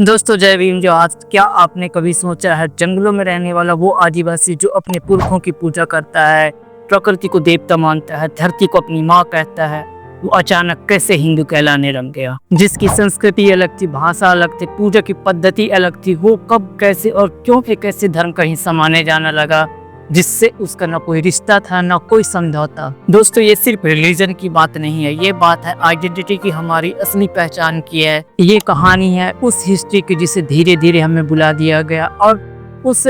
दोस्तों जय भीम जोहार। क्या आपने कभी सोचा है जंगलों में रहने वाला वो आदिवासी जो अपने पुरखों की पूजा करता है, प्रकृति को देवता मानता है, धरती को अपनी माँ कहता है, वो अचानक कैसे हिंदू कहलाने लग गया? जिसकी संस्कृति अलग थी, भाषा अलग थी, पूजा की पद्धति अलग थी, वो कब कैसे और क्यों एक ऐसे धर्म का हिस्सा माने जाने लगा जिससे उसका ना कोई रिश्ता था ना कोई समझौता। दोस्तों ये सिर्फ रिलीजन की बात नहीं है, ये बात है आइडेंटिटी की, हमारी असली पहचान की है। ये कहानी है उस हिस्ट्री की जिसे धीरे धीरे हमें बुला दिया गया और उस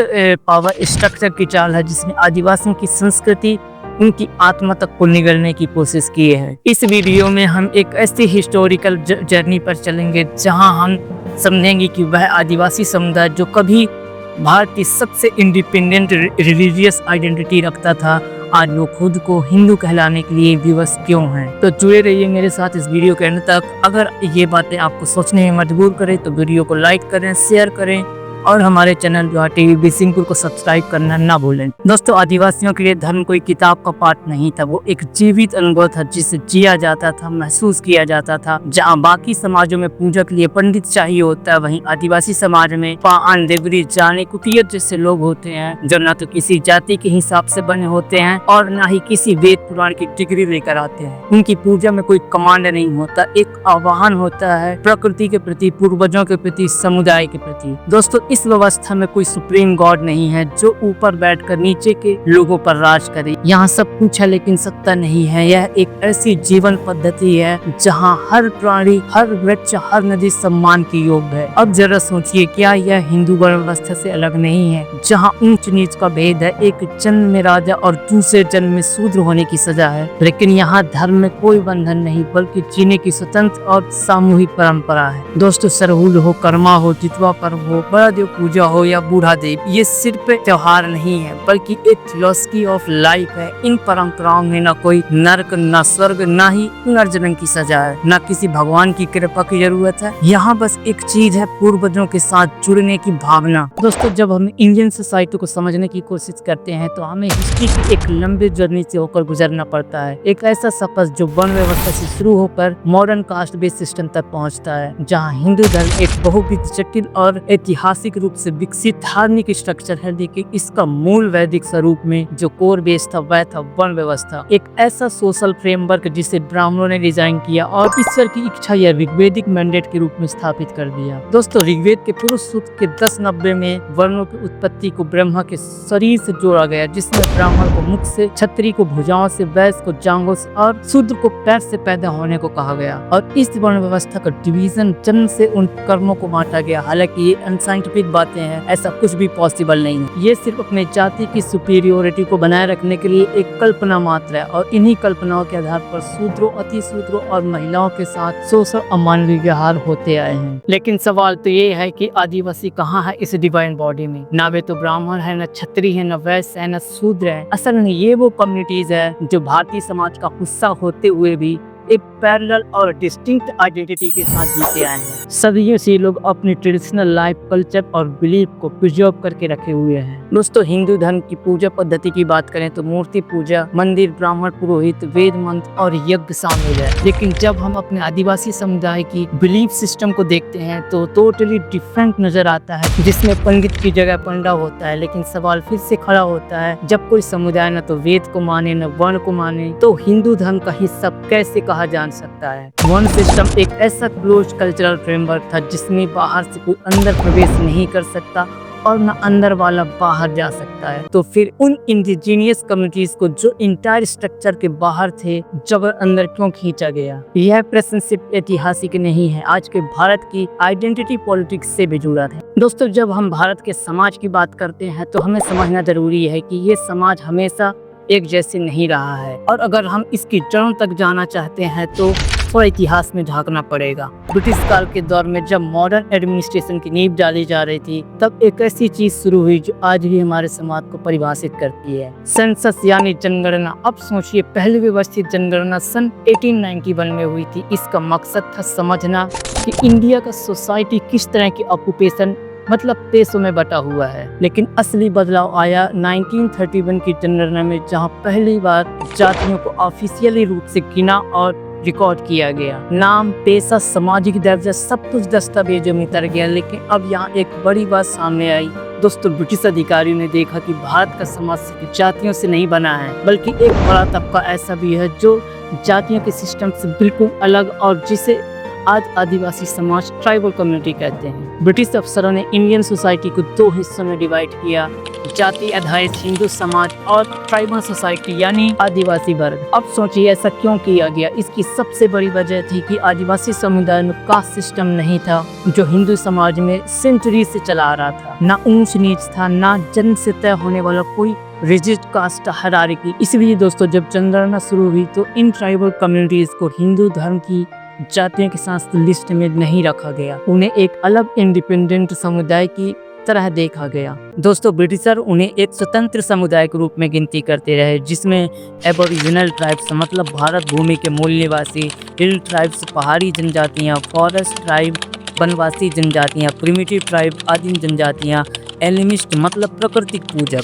पावर स्ट्रक्चर की चाल है जिसने आदिवासियों की संस्कृति, उनकी आत्मा तक को निगलने की कोशिश की है। इस वीडियो में हम एक ऐसी हिस्टोरिकल जर्नी पर चलेंगे जहां हम समझेंगे कि वह आदिवासी समुदाय जो कभी भारत की सबसे इंडिपेंडेंट रिलीजियस आइडेंटिटी रखता था, आज वो खुद को हिंदू कहलाने के लिए विवश क्यों हैं। तो जुड़े रहिए मेरे साथ इस वीडियो के अंत तक। अगर ये बातें आपको सोचने में मजबूर करें तो वीडियो को लाइक करें, शेयर करें और हमारे चैनल जो टीवी बिसिंगपुर को सब्सक्राइब करना ना भूलें। दोस्तों आदिवासियों के लिए धर्म कोई किताब का पाठ नहीं था, वो एक जीवित अनुभव था जिसे जिया जाता था, महसूस किया जाता था। जहाँ बाकी समाजों में पूजा के लिए पंडित चाहिए होता है, वहीं आदिवासी समाज में पान, देवरी, जाने, कुटियत जैसे लोग होते हैं जो न तो किसी जाति के हिसाब से बने होते हैं और न ही किसी वेद पुराण की डिग्री लेकर आते हैं। उनकी पूजा में कोई कमांड नहीं होता, एक आह्वान होता है प्रकृति के प्रति, पूर्वजों के प्रति, समुदाय के प्रति। दोस्तों इस व्यवस्था में कोई सुप्रीम गॉड नहीं है जो ऊपर बैठकर नीचे के लोगों पर राज करे। यहाँ सब कुछ है लेकिन सत्ता नहीं है। यह एक ऐसी जीवन पद्धति है जहाँ हर प्राणी, हर वृक्ष, हर नदी सम्मान की योग्य है। अब जरा सोचिए, क्या यह हिंदू वर्ण व्यवस्था से अलग नहीं है जहाँ ऊंच नीच का भेद है, एक जन्म में राजा और दूसरे जन्म में शूद्र होने की सजा है। लेकिन यहाँ धर्म में कोई बंधन नहीं बल्कि जीने की स्वतंत्र और सामूहिक परंपरा है। दोस्तों सरहुल हो, कर्मा हो, जितवा पर्व हो, बड़ा देव पूजा हो या बूढ़ा देव, ये सिर्फ त्योहार नहीं है बल्कि एक फिलॉसफी ऑफ लाइफ है। इन परंपराओं में न कोई नर्क, न स्वर्ग, न ही पुनर्जन्म की सजा है, न किसी भगवान की कृपा की जरूरत है। यहाँ बस एक चीज है, पूर्वजों के साथ जुड़ने की भावना। दोस्तों जब हम इंडियन सोसाइटी को समझने की कोशिश करते हैं तो हमें हिस्ट्री की एक लंबी जर्नी से होकर गुजरना पड़ता है। एक ऐसा सफर जो वर्ण व्यवस्था से शुरू होकर मॉडर्न कास्ट बेस्ड सिस्टम तक पहुँचता है, जहाँ हिंदू धर्म एक बहुविध, जटिल और ऐतिहासिक रूप से विकसित धार्मिक स्ट्रक्चर है। लेकिन इसका मूल वैदिक स्वरूप में जो कोर बेस था वह था वर्ण व्यवस्था, एक ऐसा सोशल फ्रेमवर्क जिसे ब्राह्मणों ने डिजाइन किया और ईश्वर की इच्छा या ऋग्वेदिक मैंडेट के रूप में स्थापित कर दिया। दोस्तों ऋग्वेद के पुरुष सूक्त के 10:90 में वर्णों की उत्पत्ति को ब्रह्मा के शरीर से जोड़ा गया, जिसमें ब्राह्मण को मुख से, क्षत्रिय को भुजाओं से, वैश्य को जांघों से और शूद्र को पैर से पैदा होने को कहा गया। और इस वर्ण व्यवस्था का डिवीजन जन्म से उन कर्मों को बांटा गया। हालांकि ये अनसाइंटिफिक बातें हैं, ऐसा कुछ भी पॉसिबल नहीं है। ये सिर्फ अपने जाति की सुपीरियोरिटी को बनाए रखने के लिए एक कल्पना मात्र है और इन्हीं कल्पनाओं के आधार पर शूद्रों, अति शूद्रों और महिलाओं के साथ शोषण, अमानवीय व्यवहार होते आए हैं। लेकिन सवाल तो ये है कि आदिवासी कहाँ है इस डिवाइन बॉडी में? ना वे तो ब्राह्मण है, न क्षत्रिय है, न वैश्य है, न शूद्र है। असल में ये वो कम्युनिटीज है जो भारतीय समाज का हिस्सा होते हुए भी एक पैरेलल और डिस्टिंक्ट आइडेंटिटी के साथ जीते आए हैं। सदियों से लोग अपनी ट्रेडिशनल लाइफ, कल्चर और बिलीफ को प्रिजर्व करके रखे हुए हैं। दोस्तों हिंदू धर्म की पूजा पद्धति की बात करें तो मूर्ति पूजा, मंदिर, ब्राह्मण पुरोहित, वेद मंत्र और यज्ञ शामिल है। लेकिन जब हम अपने आदिवासी समुदाय की बिलीफ सिस्टम को देखते हैं तो टोटली डिफरेंट नजर आता है, जिसमें पंडित की जगह पंडा होता है। लेकिन सवाल फिर से खड़ा होता है, जब कोई समुदाय न तो वेद को माने न वर्ण को माने तो हिंदू धर्म का हिस्सा कैसे कहा जान सकता है? वर्ण सिस्टम एक ऐसा क्लोज कल्चरल फ्रेमवर्क था जिसमें बाहर से कोई अंदर प्रवेश नहीं कर सकता और न अंदर वाला बाहर जा सकता है। तो फिर उन इंडिजीनियस कम्युनिटीज को जो इंटायर स्ट्रक्चर के बाहर थे जबर अंदर क्यों खींचा गया? यह प्रश्न सिर्फ ऐतिहासिक नहीं है, आज के भारत की आइडेंटिटी पॉलिटिक्स से भी जुड़ा है। दोस्तों जब हम भारत के समाज की बात करते हैं तो हमें समझना जरूरी है कि ये समाज हमेशा एक जैसे नहीं रहा है और अगर हम इसकी जड़ों तक जाना चाहते हैं तो थोड़ा इतिहास में झांकना पड़ेगा। ब्रिटिश काल के दौर में जब मॉडर्न एडमिनिस्ट्रेशन की नींव डाली जा रही थी तब एक ऐसी चीज शुरू हुई जो आज भी हमारे समाज को परिभाषित करती है, सेंसस यानी जनगणना। अब सोचिए, पहली व्यवस्थित जनगणना सन 1891 में हुई थी। इसका मकसद था समझना कि इंडिया का सोसाइटी किस तरह की ऑक्यूपेशन मतलब देशों में बटा हुआ है। लेकिन असली बदलाव आया 1931 की जनगणना में, जहां पहली बार जातियों को ऑफिशियली रूप से गिना और रिकॉर्ड किया गया। नाम, पेशा, सामाजिक दर्जा सब कुछ दस्तावेजों में उतर गया। लेकिन अब यहाँ एक बड़ी बात सामने आई दोस्तों। ब्रिटिश अधिकारियों ने देखा कि भारत का समाज सिर्फ जातियों से नहीं बना है, बल्कि एक बड़ा तबका ऐसा भी है जो जातियों के सिस्टम से बिल्कुल अलग, और जिसे आज आदिवासी समाज ट्राइबल कम्युनिटी कहते हैं। ब्रिटिश अफसरों ने इंडियन सोसाइटी को दो हिस्सों में डिवाइड किया, जाति आधारित हिंदू समाज और ट्राइबल सोसाइटी यानी आदिवासी वर्ग। अब सोचिए ऐसा क्यों किया गया। इसकी सबसे बड़ी वजह थी कि आदिवासी समुदाय में कास्ट सिस्टम नहीं था जो हिंदू समाज में सेंचुरी से चला आ रहा था। ना ऊंच नीच था, ना जन्म से तय होने वाला कोई रिजिड कास्ट हायरार्की। इसलिए दोस्तों जब जनगणना शुरू हुई तो इन ट्राइबल कम्युनिटीज को हिंदू धर्म की जातियों के साथ लिस्ट में नहीं रखा गया। उन्हें एक अलग इंडिपेंडेंट समुदाय की तरह देखा गया। दोस्तों ब्रिटिशर उन्हें एक स्वतंत्र समुदाय के रूप में गिनती करते रहे, जिसमें एबोरिजिनल ट्राइब्स मतलब भारत भूमि के मूल निवासी, हिल ट्राइब्स पहाड़ी जनजातियाँ, फॉरेस्ट ट्राइब वनवासी जनजातियाँ, प्रिमिटिव ट्राइब आदिम जनजातियाँ, एलिमिस्ट मतलब प्राकृतिक पूजक।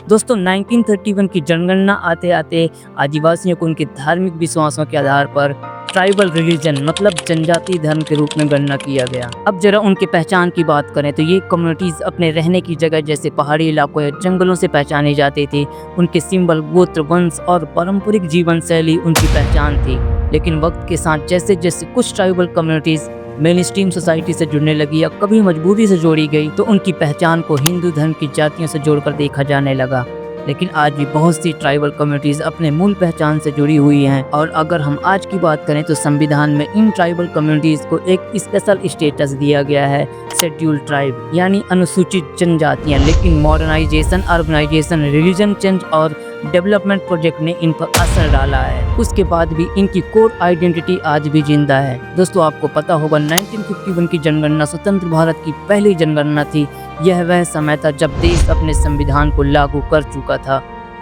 दोस्तों 1931 की जनगणना आते आते आदिवासियों को उनके धार्मिक विश्वासों के आधार पर ट्राइबल रिलीजन मतलब जनजातीय धर्म के रूप में गणना किया गया। अब जरा उनके पहचान की बात करें तो ये कम्युनिटीज अपने रहने की जगह जैसे पहाड़ी इलाकों या जंगलों से पहचाने जाते थे। उनके सिंबल, गोत्र, वंश और पारंपरिक जीवन शैली उनकी पहचान थी। लेकिन वक्त के साथ जैसे जैसे कुछ tribal communities main stream society से जुड़ने लगी या कभी मजबूरी से जोड़ी गई तो उनकी पहचान को हिंदू धर्म की जातियों से जोड़कर देखा जाने लगा। लेकिन आज भी बहुत सी ट्राइबल कम्युनिटीज अपने मूल पहचान से जुड़ी हुई हैं। और अगर हम आज की बात करें तो संविधान में इन ट्राइबल कम्युनिटीज को एक स्पेशल स्टेटस दिया गया है, शेड्यूल ट्राइब यानी अनुसूचित जनजातियां। लेकिन मॉडर्नाइजेशन, अर्बनाइजेशन, रिलीजन चेंज और डेवलपमेंट प्रोजेक्ट ने इन पर असर डाला है। उसके बाद भी इनकी कोर आइडेंटिटी आज भी जिंदा है। दोस्तों आपको पता होगा 1951 की जनगणना स्वतंत्र भारत की पहली जनगणना थी। यह वह समय था जब देश अपने संविधान को लागू कर चुका था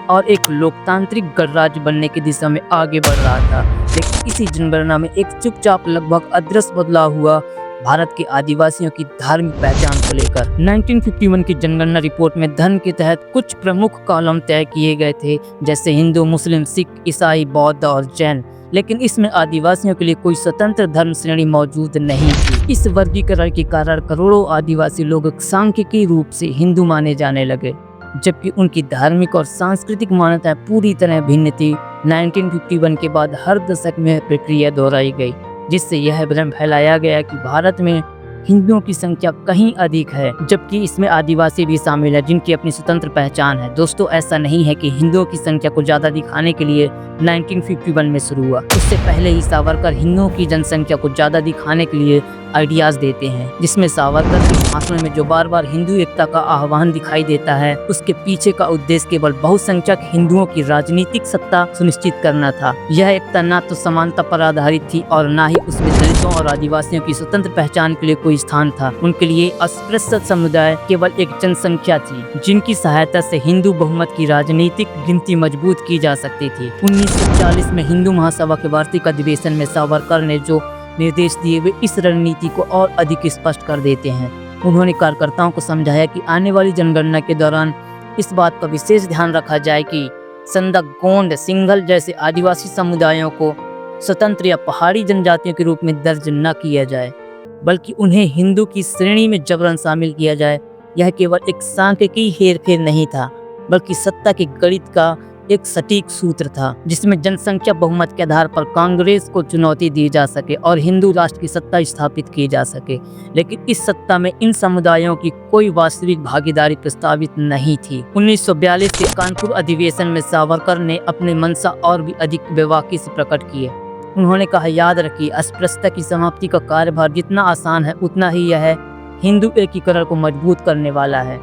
और एक लोकतांत्रिक गणराज्य बनने की दिशा में आगे बढ़ रहा था। लेकिन इसी जनगणना में एक चुपचाप लगभग अदृश्य बदलाव हुआ भारत के आदिवासियों की धार्मिक पहचान को लेकर। 1951 की जनगणना रिपोर्ट में धर्म के तहत कुछ प्रमुख कॉलम तय किए गए थे, जैसे हिंदू, मुस्लिम, सिख, ईसाई, बौद्ध और जैन। लेकिन इसमें आदिवासियों के लिए कोई स्वतंत्र धर्म श्रेणी मौजूद नहीं थी। इस वर्गीकरण के कारण करोड़ों आदिवासी लोग सांख्यिकीय रूप से हिंदू माने जाने लगे, जबकि उनकी धार्मिक और सांस्कृतिक मान्यताएं पूरी तरह भिन्न थी। 1951 के बाद हर दशक में प्रक्रिया दोहराई गई, जिससे यह भ्रम फैलाया गया कि भारत में हिंदुओं की संख्या कहीं अधिक है, जबकि इसमें आदिवासी भी शामिल है जिनकी अपनी स्वतंत्र पहचान है। दोस्तों ऐसा नहीं है कि हिंदुओं की संख्या को ज्यादा दिखाने के लिए 1951 में शुरू हुआ। उससे पहले ही सावरकर हिंदुओं की जनसंख्या को ज्यादा दिखाने के लिए आइडियाज देते हैं, जिसमें सावरकर के भाषण में जो बार बार हिंदू एकता का आह्वान दिखाई देता है, उसके पीछे का उद्देश्य केवल बहुसंख्यक हिंदुओं की राजनीतिक सत्ता सुनिश्चित करना था। यह एकता न तो समानता पर आधारित थी और न ही उसमें दलितों और आदिवासियों की स्वतंत्र पहचान के लिए कोई स्थान था। उनके लिए अस्पृश्य समुदाय केवल एक जनसंख्या थी जिनकी सहायता से हिंदू बहुमत की राजनीतिक गिनती मजबूत की जा सकती थी। 1940 में हिंदू महासभा के वार्षिक अधिवेशन में सावरकर ने जो निर्देश दिए वे इस रणनीति को और अधिक स्पष्ट कर देते हैं। उन्होंने कार्यकर्ताओं को समझाया कि आने वाली जनगणना के दौरान इस बात का विशेष ध्यान रखा जाए कि संदक, गोंड, सिंघल जैसे आदिवासी समुदायों को स्वतंत्र या पहाड़ी जनजातियों के रूप में दर्ज न किया जाए, बल्कि उन्हें हिंदू की श्रेणी में जबरन शामिल किया जाए। यह केवल एक सांख्यिकीय हेरफेर नहीं था, बल्कि सत्ता के गणित का एक सटीक सूत्र था, जिसमें जनसंख्या बहुमत के आधार पर कांग्रेस को चुनौती दी जा सके और हिंदू राष्ट्र की सत्ता स्थापित की जा सके। लेकिन इस सत्ता में इन समुदायों की कोई वास्तविक भागीदारी प्रस्तावित नहीं थी। 1942 के कानपुर अधिवेशन में सावरकर ने अपने मंशा और भी अधिक बेबाकी से प्रकट किए। उन्होंने कहा, याद रखिए, अस्पृश्यता की समाप्ति का कार्यभार जितना आसान है उतना ही यह हिंदू एकीकरण को मजबूत करने वाला है।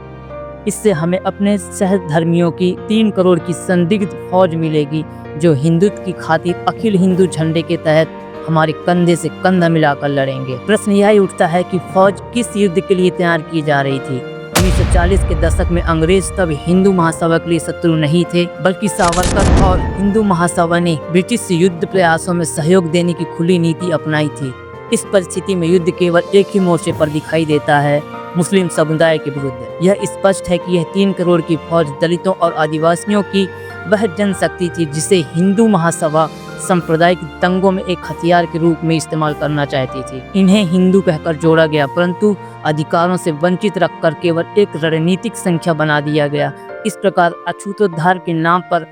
इससे हमें अपने सहधर्मियों की 3 करोड़ की संदिग्ध फौज मिलेगी जो हिंदुत्व की खातिर अखिल हिंदू झंडे के तहत हमारे कंधे से कंधा मिलाकर लड़ेंगे। प्रश्न यह उठता है कि फौज किस युद्ध के लिए तैयार की जा रही थी। 1940 के दशक में अंग्रेज तब हिंदू महासभा के लिए शत्रु नहीं थे, बल्कि सावरकर और हिंदू महासभा ने ब्रिटिश युद्ध प्रयासों में सहयोग देने की खुली नीति अपनाई थी। इस परिस्थिति में युद्ध केवल एक ही मोर्चे पर दिखाई देता है, मुस्लिम समुदाय के विरुद्ध। यह स्पष्ट है कि यह 3 करोड़ की फौज दलितों और आदिवासियों की वह जनशक्ति थी जिसे हिंदू महासभा सांप्रदायिक दंगों में एक हथियार के रूप में इस्तेमाल करना चाहती थी। इन्हें हिंदू कहकर जोड़ा गया, परंतु अधिकारों से वंचित रखकर केवल एक रणनीतिक संख्या बना दिया गया। इस प्रकार अछूतोद्धार के नाम पर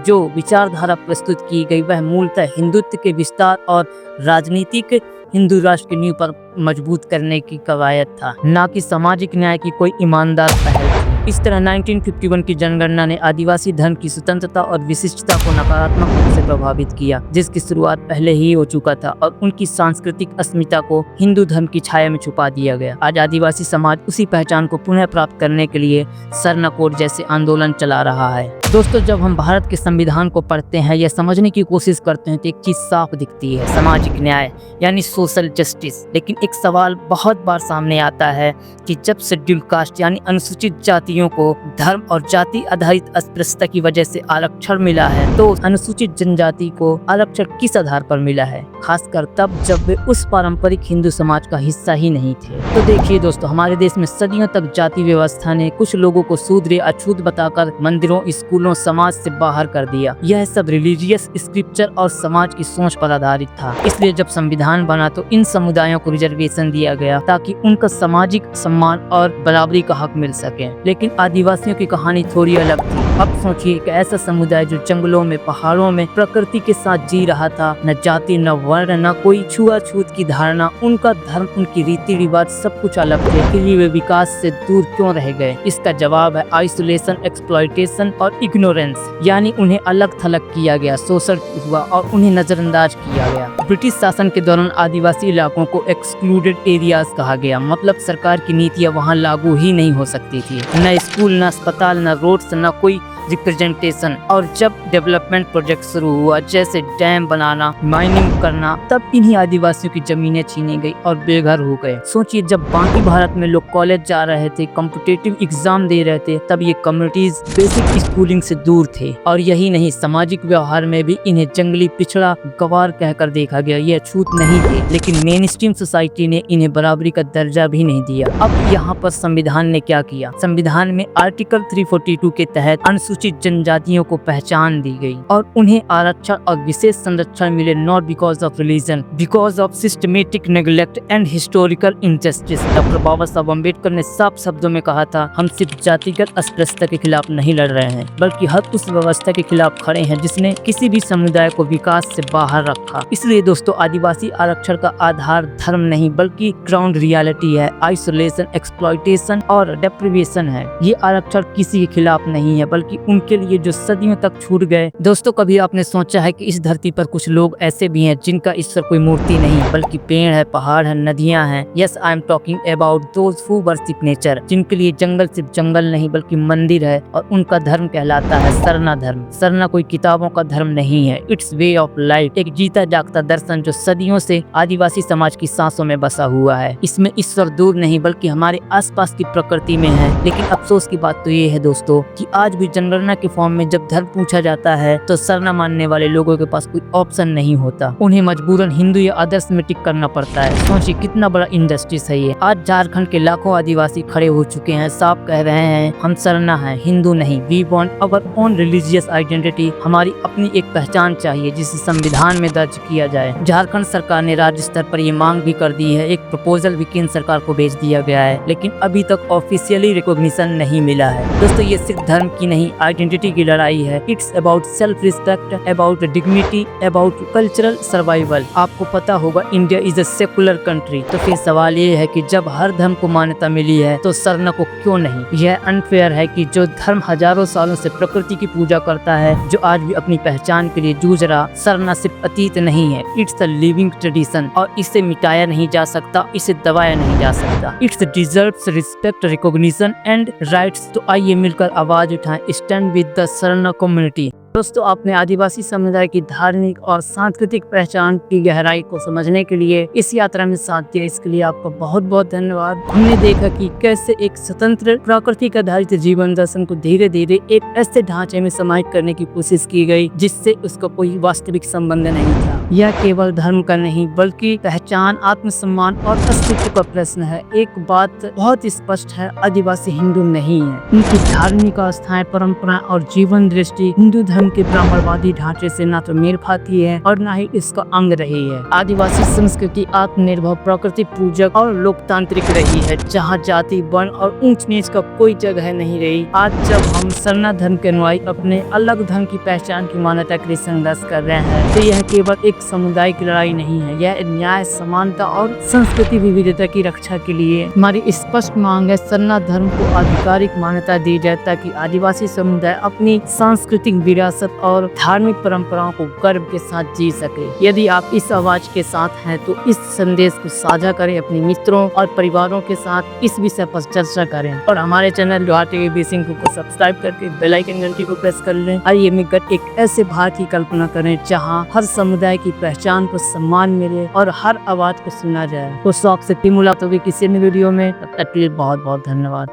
जो विचारधारा प्रस्तुत की गई वह मूलतः हिंदुत्व के विस्तार और राजनीतिक हिंदू राष्ट्र की नींव पर मजबूत करने की कवायद था, न कि सामाजिक न्याय की कोई ईमानदार पहल थी। इस तरह 1951 की जनगणना ने आदिवासी धर्म की स्वतंत्रता और विशिष्टता को नकारात्मक रूप से प्रभावित किया, जिसकी शुरुआत पहले ही हो चुका था, और उनकी सांस्कृतिक अस्मिता को हिंदू धर्म की छाया में छुपा दिया गया। आज आदिवासी समाज उसी पहचान को पुनः प्राप्त करने के लिए सरना कोड जैसे आंदोलन चला रहा है। दोस्तों, जब हम भारत के संविधान को पढ़ते हैं या समझने की कोशिश करते हैं तो एक चीज साफ दिखती है, सामाजिक न्याय यानी सोशल जस्टिस। लेकिन एक सवाल बहुत बार सामने आता है कि जब शेड्यूल कास्ट यानी अनुसूचित जातियों को धर्म और जाति आधारित अस्पृश्यता की वजह से आरक्षण मिला है, तो अनुसूचित जनजाति को आरक्षण किस आधार पर मिला है, खासकर तब जब वे उस पारंपरिक हिंदू समाज का हिस्सा ही नहीं थे। तो देखिए दोस्तों, हमारे देश में सदियों तक जाति व्यवस्था ने कुछ लोगों को शूद्र अछूत बताकर मंदिरों, स्कूलों, समाज से बाहर कर दिया। यह सब रिलीजियस स्क्रिप्चर और समाज की सोच पर आधारित था। इसलिए जब संविधान बना तो इन समुदायों को रिजर्वेशन दिया गया ताकि उनका सामाजिक सम्मान और बराबरी का हक मिल सके। लेकिन आदिवासियों की कहानी थोड़ी अलग थी। अब सोचिए, एक ऐसा समुदाय जो जंगलों में, पहाड़ों में प्रकृति के साथ जी रहा था, न जाति, न वर्ण, न कोई छुआछूत की धारणा, उनका धर्म, उनकी रीति रिवाज सब कुछ अलग थे। फिर वे विकास से दूर क्यों रह गए? इसका जवाब है आइसोलेशन, एक्सप्लॉयटेशन और इग्नोरेंस, यानी उन्हें अलग थलग किया गया, शोषण हुआ और उन्हें नजरअंदाज किया गया। ब्रिटिश शासन के दौरान आदिवासी इलाकों को एक्सक्लूडेड एरियाज कहा गया, मतलब सरकार की नीतियां वहां लागू ही नहीं हो सकती थी। न स्कूल, न अस्पताल, न रोड्स, न कोई रिप्रेजेंटेशन। और जब डेवलपमेंट प्रोजेक्ट शुरू हुआ, जैसे डैम बनाना, माइनिंग करना, तब इन्हीं आदिवासियों की जमीनें छीनी गई और बेघर हो गए। सोचिए, जब बाकी भारत में लोग कॉलेज जा रहे थे, कॉम्पिटिटिव एग्जाम दे रहे थे, तब ये कम्युनिटीज बेसिक स्कूलिंग से दूर थे। और यही नहीं, सामाजिक व्यवहार में भी इन्हें जंगली, पिछड़ा, गवार कहकर देखा गया। ये अछूत नहीं थे, लेकिन मेन स्ट्रीम सोसाइटी ने इन्हें बराबरी का दर्जा भी नहीं दिया। अब यहाँ पर संविधान ने क्या किया? संविधान में आर्टिकल 342 के तहत अनुसूचित जनजातियों को पहचान दी गई और उन्हें आरक्षण और विशेष संरक्षण मिले, not because of religion, because of systematic neglect and historical injustice. Doctor Baba Saheb Ambedkar ने साफ शब्दों में कहा था, हम सिर्फ जातिगत अस्पृश्यता के खिलाफ नहीं लड़ रहे हैं, बल्कि हर उस व्यवस्था के खिलाफ खड़े हैं जिसने किसी भी समुदाय को विकास से बाहर रखा। इसलिए दोस्तों, आदिवासी आरक्षण का आधार धर्म नहीं बल्कि ग्राउंड रियलिटी है, आइसोलेशन, एक्सप्लॉयटेशन और डेप्रिवेशन है। ये आरक्षण किसी के खिलाफ नहीं है, बल्कि उनके लिए जो सदियों तक छूट गए। दोस्तों, कभी आपने सोचा है कि इस धरती पर कुछ लोग ऐसे भी हैं जिनका ईश्वर कोई मूर्ति नहीं बल्कि पेड़ है, पहाड़ है, नदियां हैं। Yes, I am talking about those who worship nature, जिनके लिए जंगल सिर्फ जंगल नहीं बल्कि मंदिर है, और उनका धर्म कहलाता है सरना धर्म। सरना कोई किताबों का धर्म नहीं है, इट्स वे ऑफ लाइफ, एक जीता जागता दर्शन जो सदियों से आदिवासी समाज की सांसों में बसा हुआ है। इसमें ईश्वर दूर नहीं बल्कि हमारे आसपास की प्रकृति में है। लेकिन अफसोस की बात तो ये है दोस्तों कि आज भी जनगणना के फॉर्म में जब धर्म पूछा जाता है तो सरना मानने वाले लोगों के पास कोई ऑप्शन नहीं होता। उन्हें मजबूरन हिंदू या आदर्श में टिक करना पड़ता है। सोचिए कितना बड़ा इंडस्ट्रीज है ये। आज झारखंड के लाखों आदिवासी खड़े हो चुके हैं, साफ कह रहे हैं, हम सरना हैं, हिंदू नहीं। We want our own religious identity, हमारी अपनी एक पहचान चाहिए जिसे संविधान में दर्ज किया जाए। झारखंड सरकार ने राज्य स्तर पर ये मांग भी कर दी है, एक प्रपोजल भी केंद्र सरकार को भेज दिया गया है, लेकिन अभी तक ऑफिशियली रिकॉग्निशन नहीं मिला है। दोस्तों, ये सिर्फ धर्म की नहीं, आइडेंटिटी की लड़ाई है। It's about self respect, about dignity, about cultural survival. आपको पता होगा India is a secular country, तो फिर सवाल ये है कि जब हर धर्म को मान्यता मिली है तो सरना को क्यों नहीं? यह अनफेयर है कि जो धर्म हजारों सालों से प्रकृति की पूजा करता है, जो आज भी अपनी पहचान के लिए जूझ रहा, सरना सिर्फ अतीत नहीं है, इट्स अ लिविंग ट्रेडिशन, और इसे मिटाया नहीं जा सकता, इसे दबाया नहीं जा सकता। It's deserves respect, recognition and rights. तो आइए मिलकर आवाज उठाएं, stand with the Sarna community. दोस्तों, आपने आदिवासी समुदाय की धार्मिक और सांस्कृतिक पहचान की गहराई को समझने के लिए इस यात्रा में साथ दिया, इसके लिए आपका बहुत बहुत धन्यवाद। हमने देखा कि कैसे एक स्वतंत्र प्राकृतिक आधारित जीवन दर्शन को धीरे धीरे एक ऐसे ढांचे में समाहित करने की कोशिश की गई जिससे उसका कोई वास्तविक संबंध नहीं था। यह केवल धर्म का नहीं बल्कि पहचान, आत्मसम्मान और अस्तित्व का प्रश्न है। एक बात बहुत स्पष्ट है, आदिवासी हिंदू नहीं है। उनकी धार्मिक आस्थाएं, परंपराएं और जीवन दृष्टि हिंदू धर्म धर्म के ब्राह्मणवादी ढांचे से ना तो मेल खाती है और ना ही इसका अंग रही है। आदिवासी संस्कृति आत्मनिर्भर, प्रकृति पूजक और लोकतांत्रिक रही है, जहाँ जाति, वर्ण और ऊंच नीच का कोई जगह नहीं रही। आज जब हम सरना धर्म के अनुयायी अपने अलग धर्म की पहचान की मान्यता के लिए संघर्ष कर रहे हैं, तो यह केवल एक सामुदायिक लड़ाई नहीं है, यह न्याय, समानता और संस्कृति विविधता की रक्षा के लिए हमारी स्पष्ट मांग है। सरना धर्म को आधिकारिक मान्यता दी जाए ताकि आदिवासी समुदाय अपनी सांस्कृतिक विरासत और धार्मिक परंपराओं को गर्व के साथ जी सके। यदि आप इस आवाज के साथ हैं तो इस संदेश को साझा करें, अपने मित्रों और परिवारों के साथ इस विषय पर चर्चा करें और हमारे चैनल लोहार टीवी बेसिंग को सब्सक्राइब करके बेल आइकन घंटी को प्रेस कर लें। आइए मिलकर एक ऐसे भारत की कल्पना करें जहां हर समुदाय की पहचान को सम्मान मिले और हर आवाज को सुना जाए। तो शौक से मुलाकात होगी किसी नई वीडियो में। तब तक के लिए बहुत बहुत धन्यवाद।